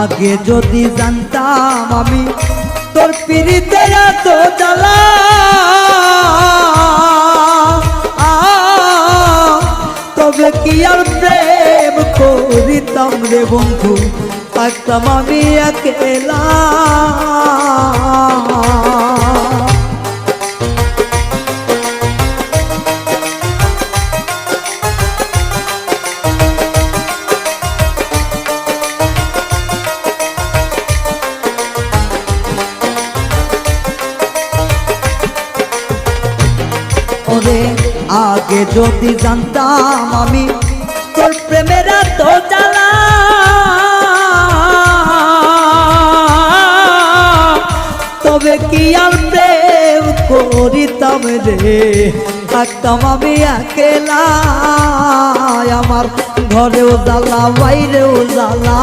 আগে যদি জানতাম আমি তোর পিরিতে এত জ্বালা, তবে কি আর প্রেম করিতাম রে বন্ধু, থাকতাম আমি একলা। ওরে আগে যদি জানতাম আমি তোর প্রেমের এত জ্বালা, তবে কি আর প্রেম করিতাম রে, থাকতাম আমি একলা। আমার ঘরেও জ্বালা বাইরেও জ্বালা,